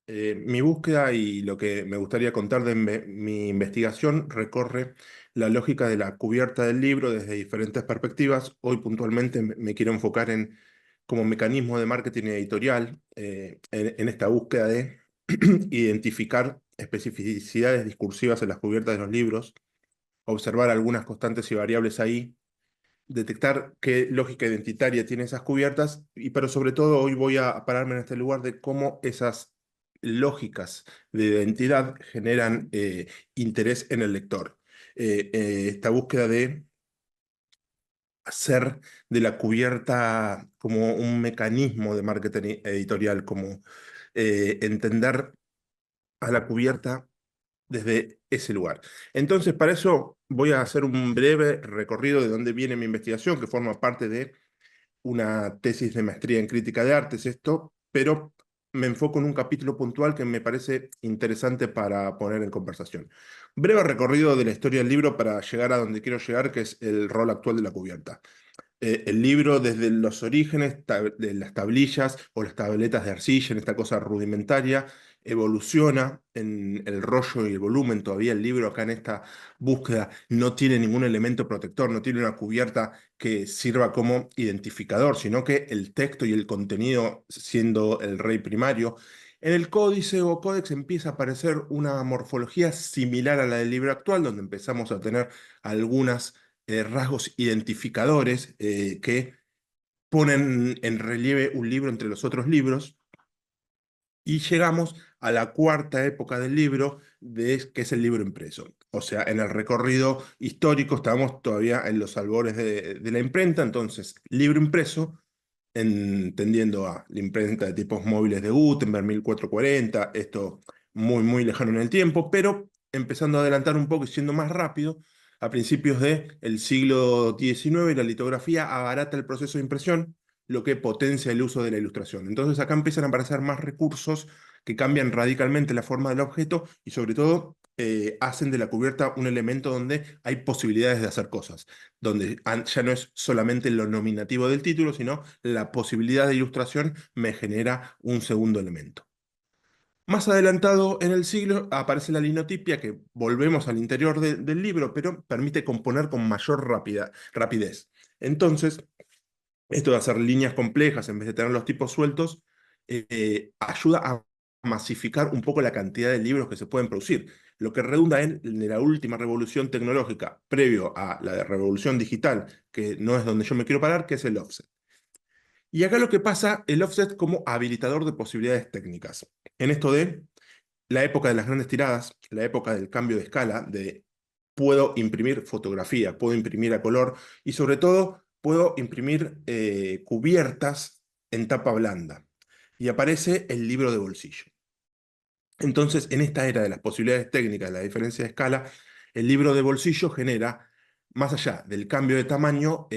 Mi búsqueda y lo que me gustaría contar de mi investigación recorre la lógica de la cubierta del libro desde diferentes perspectivas. Hoy puntualmente me quiero enfocar en como mecanismo de marketing editorial, en esta búsqueda de identificar especificidades discursivas en las cubiertas de los libros, observar algunas constantes y variables ahí, detectar qué lógica identitaria tiene esas cubiertas, pero sobre todo hoy voy a pararme en este lugar de cómo esas lógicas de identidad generan interés en el lector. Esta búsqueda de hacer de la cubierta como un mecanismo de marketing editorial, como entender a la cubierta desde ese lugar. Entonces, para eso voy a hacer un breve recorrido de dónde viene mi investigación, que forma parte de una tesis de maestría en crítica de artes, esto, pero me enfoco en un capítulo puntual que me parece interesante para poner en conversación. Breve recorrido de la historia del libro para llegar a donde quiero llegar, que es el rol actual de la cubierta. El libro desde los orígenes de las tablillas o las tabletas de arcilla, en esta cosa rudimentaria, evoluciona en el rollo y el volumen. Todavía el libro acá en esta búsqueda no tiene ningún elemento protector, no tiene una cubierta que sirva como identificador, sino que el texto y el contenido siendo el rey primario. En el códice o códex empieza a aparecer una morfología similar a la del libro actual, donde empezamos a tener algunas rasgos identificadores que ponen en relieve un libro entre los otros libros, y llegamos a la cuarta época del libro, que es el libro impreso. O sea, en el recorrido histórico estamos todavía en los albores de la imprenta. Entonces libro impreso, entendiendo a la imprenta de tipos móviles de Gutenberg, 1440, esto muy, muy lejano en el tiempo, pero empezando a adelantar un poco y siendo más rápido, a principios del siglo XIX, la litografía abarata el proceso de impresión, lo que potencia el uso de la ilustración. Entonces acá empiezan a aparecer más recursos que cambian radicalmente la forma del objeto y sobre todo hacen de la cubierta un elemento donde hay posibilidades de hacer cosas, donde ya no es solamente lo nominativo del título, sino la posibilidad de ilustración me genera un segundo elemento. Más adelantado en el siglo aparece la linotipia, que volvemos al interior del libro, pero permite componer con mayor rapidez. Entonces, esto de hacer líneas complejas en vez de tener los tipos sueltos, ayuda a masificar un poco la cantidad de libros que se pueden producir, lo que redunda en la última revolución tecnológica, previo a la revolución digital, que no es donde yo me quiero parar, que es el offset. Y acá lo que pasa, el offset como habilitador de posibilidades técnicas. En esto de la época de las grandes tiradas, la época del cambio de escala, de puedo imprimir fotografía, puedo imprimir a color y sobre todo puedo imprimir cubiertas en tapa blanda. Y aparece el libro de bolsillo. Entonces, en esta era de las posibilidades técnicas, de la diferencia de escala, el libro de bolsillo genera, más allá del cambio de tamaño,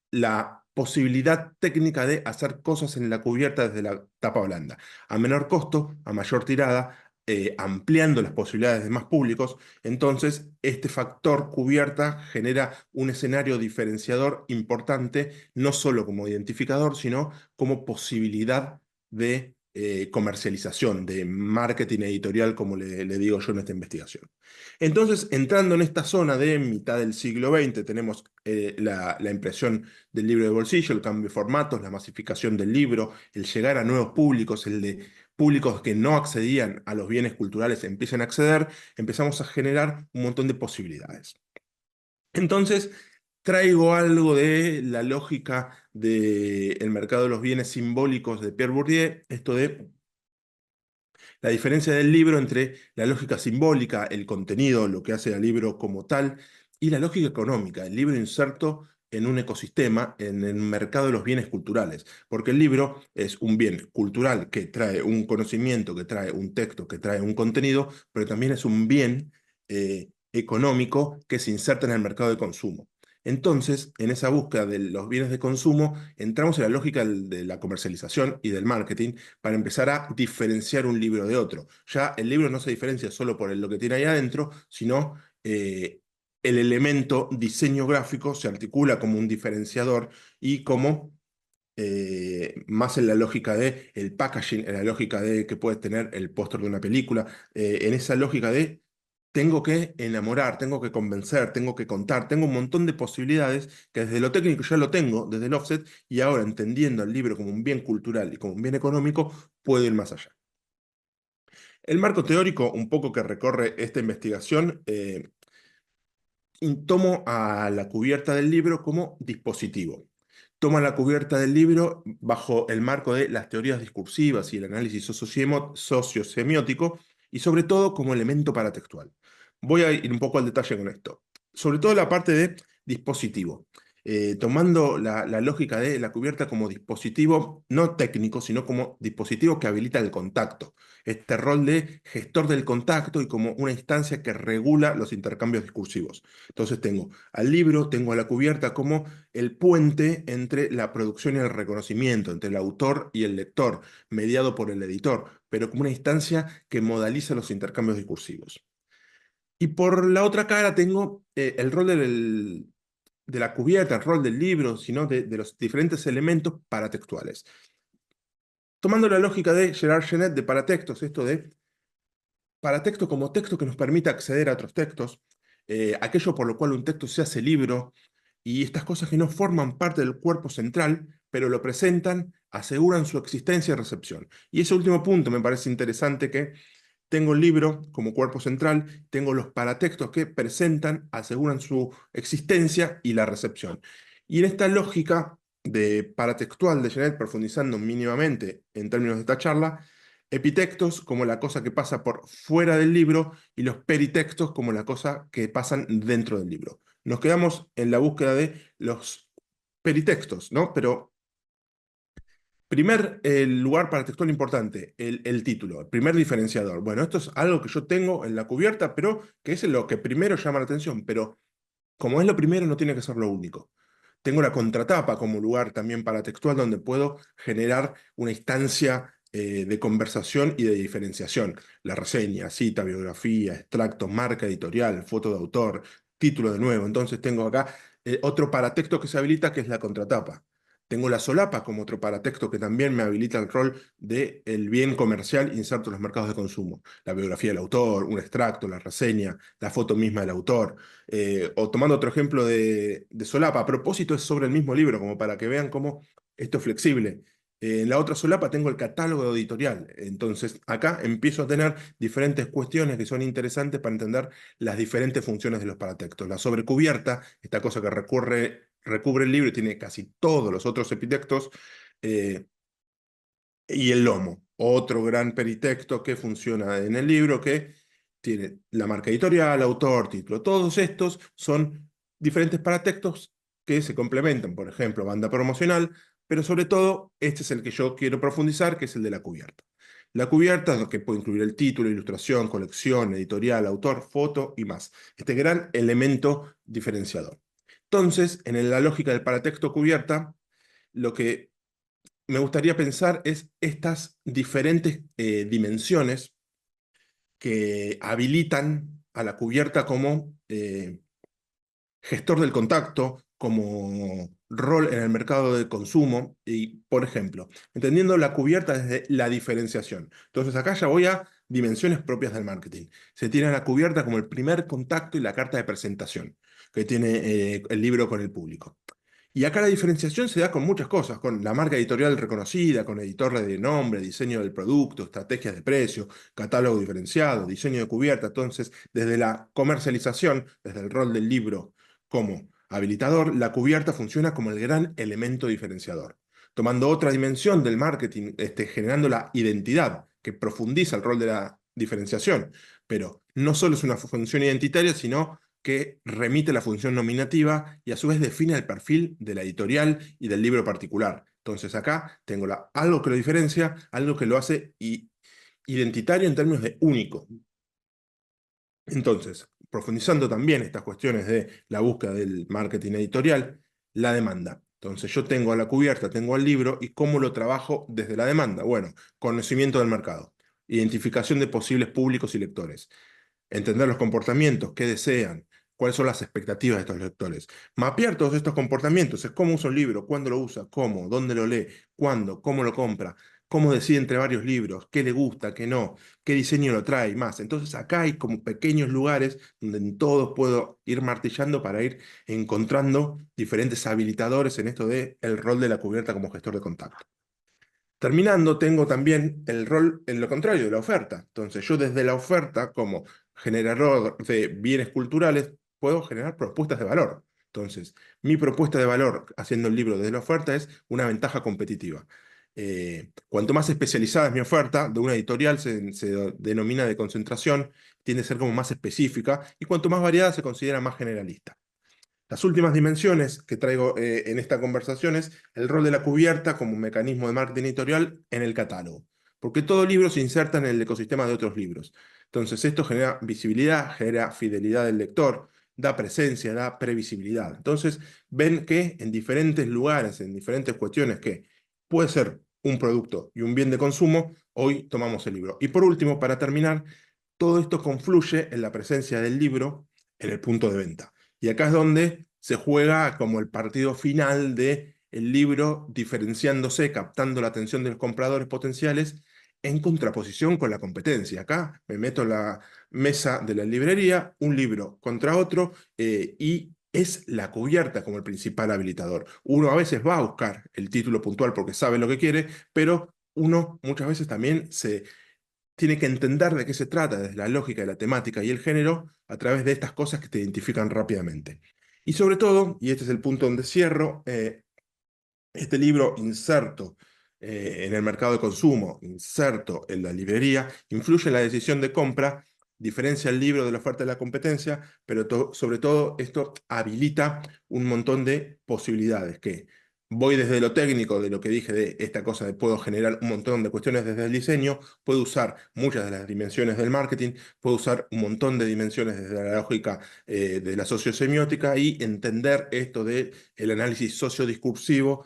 la posibilidad técnica de hacer cosas en la cubierta desde la tapa blanda, a menor costo, a mayor tirada, ampliando las posibilidades de más públicos. Entonces, este factor cubierta genera un escenario diferenciador importante, no solo como identificador, sino como posibilidad de comercialización, de marketing editorial, como le digo yo en esta investigación. Entonces, entrando en esta zona de mitad del siglo XX, tenemos la impresión del libro de bolsillo, el cambio de formatos, la masificación del libro, el llegar a nuevos públicos, el de públicos que no accedían a los bienes culturales empiezan a acceder, empezamos a generar un montón de posibilidades. Entonces, traigo algo de la lógica del mercado de los bienes simbólicos de Pierre Bourdieu, esto de la diferencia del libro entre la lógica simbólica, el contenido, lo que hace al libro como tal, y la lógica económica, el libro inserto en un ecosistema, en el mercado de los bienes culturales, porque el libro es un bien cultural que trae un conocimiento, que trae un texto, que trae un contenido, pero también es un bien económico que se inserta en el mercado de consumo. Entonces, en esa búsqueda de los bienes de consumo, entramos en la lógica de la comercialización y del marketing, para empezar a diferenciar un libro de otro. Ya el libro no se diferencia solo por lo que tiene ahí adentro, sino el elemento diseño gráfico se articula como un diferenciador y como más en la lógica de el packaging, en la lógica de que puede tener el póster de una película, en esa lógica de tengo que enamorar, tengo que convencer, tengo que contar, tengo un montón de posibilidades que desde lo técnico ya lo tengo, desde el offset, y ahora entendiendo el libro como un bien cultural y como un bien económico, puedo ir más allá. El marco teórico, un poco que recorre esta investigación, tomo a la cubierta del libro como dispositivo. Tomo la cubierta del libro bajo el marco de las teorías discursivas y el análisis sociosemiótico y sobre todo como elemento paratextual. Voy a ir un poco al detalle con esto. Sobre todo la parte de dispositivo. Tomando la lógica de la cubierta como dispositivo no técnico, sino como dispositivo que habilita el contacto. Este rol de gestor del contacto y como una instancia que regula los intercambios discursivos. Entonces tengo al libro, tengo a la cubierta como el puente entre la producción y el reconocimiento, entre el autor y el lector, mediado por el editor, pero como una instancia que modaliza los intercambios discursivos. Y por la otra cara tengo el rol de la cubierta, el rol del libro, sino de los diferentes elementos paratextuales. Tomando la lógica de Gerard Genet de paratextos, esto de paratexto como texto que nos permite acceder a otros textos, aquello por lo cual un texto se hace libro, y estas cosas que no forman parte del cuerpo central, pero lo presentan, aseguran su existencia y recepción. Y ese último punto me parece interesante, que tengo el libro como cuerpo central, tengo los paratextos que presentan, aseguran su existencia y la recepción. Y en esta lógica de paratextual de Genet, profundizando mínimamente en términos de esta charla, epitextos como la cosa que pasa por fuera del libro y los peritextos como la cosa que pasan dentro del libro. Nos quedamos en la búsqueda de los peritextos, ¿no? Pero primer lugar para textual importante, el título, el primer diferenciador. Bueno, esto es algo que yo tengo en la cubierta, pero que es lo que primero llama la atención, pero como es lo primero, no tiene que ser lo único. Tengo la contratapa como lugar también para textual donde puedo generar una instancia de conversación y de diferenciación. La reseña, cita, biografía, extracto, marca editorial, foto de autor, título de nuevo. Entonces tengo acá otro paratexto que se habilita, que es la contratapa. Tengo la solapa como otro paratexto que también me habilita el rol del bien comercial inserto en los mercados de consumo. La biografía del autor, un extracto, la reseña, la foto misma del autor. O tomando otro ejemplo de solapa, a propósito es sobre el mismo libro, como para que vean cómo esto es flexible. En la otra solapa tengo el catálogo editorial, entonces acá empiezo a tener diferentes cuestiones que son interesantes para entender las diferentes funciones de los paratextos. La sobrecubierta, esta cosa que recubre el libro y tiene casi todos los otros epitextos, eh, y el lomo, otro gran peritexto que funciona en el libro, que tiene la marca editorial, autor, título. Todos estos son diferentes paratextos que se complementan, por ejemplo, banda promocional, pero sobre todo este es el que yo quiero profundizar, que es el de la cubierta. La cubierta es lo que puede incluir el título, ilustración, colección, editorial, autor, foto y más. Este gran elemento diferenciador. Entonces, en la lógica del paratexto cubierta, lo que me gustaría pensar es estas diferentes dimensiones que habilitan a la cubierta como gestor del contacto, como rol en el mercado de consumo y, por ejemplo, entendiendo la cubierta desde la diferenciación. Entonces acá ya voy a dimensiones propias del marketing. Se tiene la cubierta como el primer contacto y la carta de presentación que tiene el libro con el público. Y acá la diferenciación se da con muchas cosas, con la marca editorial reconocida, con editor de nombre, diseño del producto, estrategias de precio, catálogo diferenciado, diseño de cubierta. Entonces, desde la comercialización, desde el rol del libro como habilitador, la cubierta funciona como el gran elemento diferenciador. Tomando otra dimensión del marketing, generando la identidad, que profundiza el rol de la diferenciación. Pero no solo es una función identitaria, sino que remite la función nominativa y a su vez define el perfil de la editorial y del libro particular. Entonces acá tengo algo que lo diferencia, algo que lo hace identitario en términos de único. Entonces, profundizando también estas cuestiones de la búsqueda del marketing editorial, la demanda. Entonces yo tengo a la cubierta, tengo al libro y cómo lo trabajo desde la demanda. Bueno, conocimiento del mercado, identificación de posibles públicos y lectores, entender los comportamientos, qué desean, cuáles son las expectativas de estos lectores. Mapear todos estos comportamientos, es cómo usa un libro, cuándo lo usa, cómo, dónde lo lee, cuándo, cómo lo compra, cómo decide entre varios libros, qué le gusta, qué no, qué diseño lo trae y más. Entonces acá hay como pequeños lugares donde en todos puedo ir martillando para ir encontrando diferentes habilitadores en esto de el rol de la cubierta como gestor de contacto. Terminando, tengo también el rol en lo contrario de la oferta. Entonces, yo desde la oferta, como generador de bienes culturales, puedo generar propuestas de valor. Entonces, mi propuesta de valor haciendo el libro desde la oferta es una ventaja competitiva. Cuanto más especializada es mi oferta, de una editorial se denomina de concentración, tiende a ser como más específica, y cuanto más variada se considera más generalista. Las últimas dimensiones que traigo en esta conversación es el rol de la cubierta como un mecanismo de marketing editorial en el catálogo, porque todo libro se inserta en el ecosistema de otros libros. Entonces esto genera visibilidad, genera fidelidad del lector, da presencia, da previsibilidad. Entonces ven que en diferentes lugares, en diferentes cuestiones que puede ser un producto y un bien de consumo, hoy tomamos el libro. Y por último, para terminar, todo esto confluye en la presencia del libro en el punto de venta. Y acá es donde se juega como el partido final de el libro diferenciándose, captando la atención de los compradores potenciales en contraposición con la competencia. Acá me meto en la mesa de la librería, un libro contra otro, y es la cubierta como el principal habilitador. Uno a veces va a buscar el título puntual porque sabe lo que quiere, pero uno muchas veces también se tiene que entender de qué se trata desde la lógica de la temática y el género a través de estas cosas que te identifican rápidamente. Y sobre todo, y este es el punto donde cierro, este libro inserto en el mercado de consumo, inserto en la librería, influye en la decisión de compra, diferencia el libro de la oferta de la competencia, pero sobre todo esto habilita un montón de posibilidades que voy desde lo técnico, de lo que dije de esta cosa de puedo generar un montón de cuestiones desde el diseño, puedo usar muchas de las dimensiones del marketing, puedo usar un montón de dimensiones desde la lógica de la sociosemiótica y entender esto de el análisis sociodiscursivo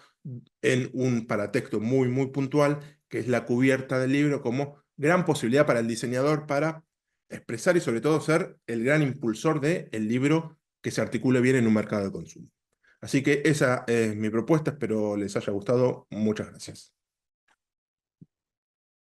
en un paratexto muy, muy puntual, que es la cubierta del libro como gran posibilidad para el diseñador para expresar y sobre todo ser el gran impulsor del libro que se articule bien en un mercado de consumo. Así que esa es mi propuesta, espero les haya gustado. Muchas gracias.